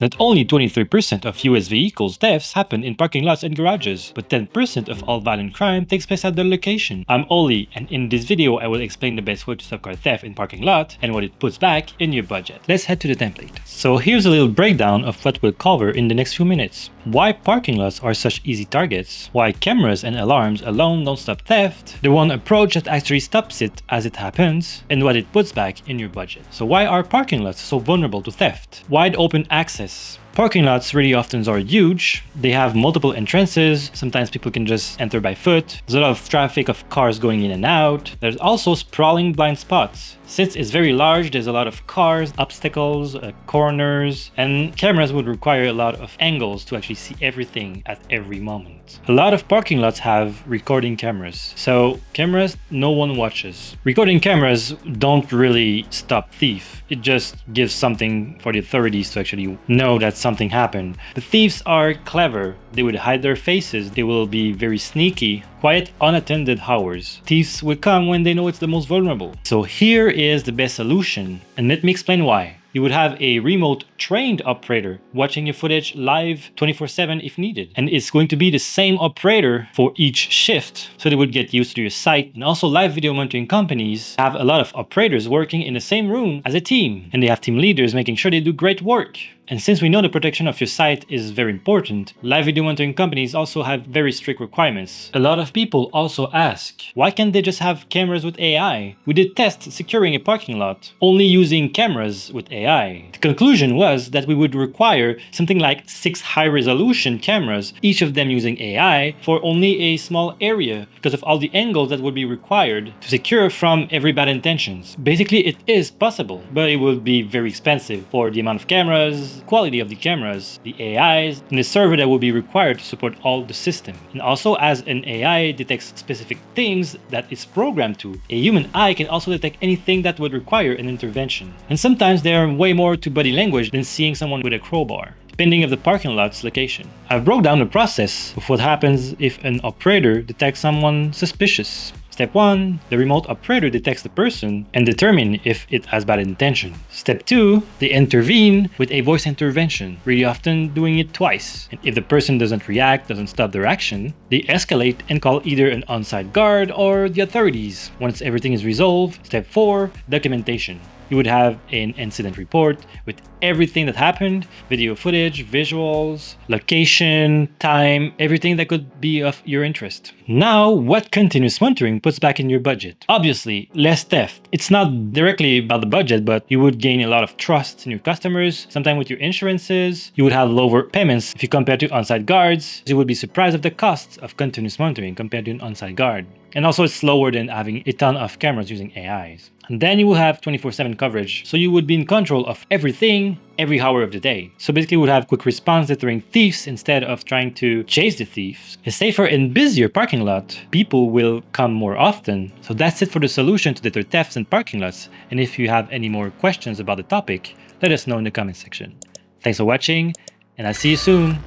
Not only 23% of US vehicles thefts happen in parking lots and garages, but 10% of all violent crime takes place at their location. I'm Oli, and in this video I will explain the best way to stop car theft in parking lot and what it puts back in your budget. Let's head to the template. So here's a little breakdown of what we'll cover in the next few minutes. Why parking lots are such easy targets, why cameras and alarms alone don't stop theft, the one approach that actually stops it as it happens, and what it puts back in your budget. So why are parking lots so vulnerable to theft? Wide open access. Parking lots really often are huge. They have multiple entrances. Sometimes people can just enter by foot. There's a lot of traffic of cars going in and out. There's also sprawling blind spots. Since it's very large, there's a lot of cars, obstacles, corners, and cameras would require a lot of angles to actually see everything at every moment. A lot of parking lots have recording cameras. So cameras no one watches. Recording cameras don't really stop thief. It just gives something for the authorities to actually know that something happened. The thieves are clever. They would hide their faces. They will be very sneaky. Quiet, unattended hours. Thieves will come when they know it's the most vulnerable. So here is the best solution, and let me explain why. You would have a remote trained operator watching your footage live 24/7 if needed. And it's going to be the same operator for each shift, so they would get used to your site. And also live video monitoring companies have a lot of operators working in the same room as a team. And they have team leaders making sure they do great work. And since we know the protection of your site is very important, live video monitoring companies also have very strict requirements. A lot of people also ask, why can't they just have cameras with AI? We did tests securing a parking lot only using cameras with AI. The conclusion was that we would require something like 6 high-resolution cameras, each of them using AI, for only a small area because of all the angles that would be required to secure from every bad intentions. Basically, it is possible, but it would be very expensive for the amount of cameras, quality of the cameras, the AIs, and the server that will be required to support all the system. And also, as an AI detects specific things that it's programmed to, a human eye can also detect anything that would require an intervention. And sometimes there are way more to body language than seeing someone with a crowbar, depending of the parking lot's location. I've broke down the process of what happens if an operator detects someone suspicious. Step 1, the remote operator detects the person and determine if it has bad intention. Step 2, they intervene with a voice intervention, really often doing it twice. And if the person doesn't react, doesn't stop their action, they escalate and call either an on-site guard or the authorities. Once everything is resolved, step 4, documentation. You would have an incident report with everything that happened, video footage, visuals, location, time, everything that could be of your interest. Now, what continuous monitoring puts back in your budget? Obviously, less theft. It's not directly about the budget, but you would gain a lot of trust in your customers. Sometimes with your insurances, you would have lower payments if you compare to on-site guards. You would be surprised at the costs of continuous monitoring compared to an on-site guard. And also it's slower than having a ton of cameras using AIs. And then you will have 24/7 coverage, so you would be in control of everything, every hour of the day. So basically you would have quick response deterring thieves instead of trying to chase the thieves. A safer and busier parking lot, people will come more often. So that's it for the solution to deter thefts in parking lots. And if you have any more questions about the topic, let us know in the comment section. Thanks for watching, and I'll see you soon.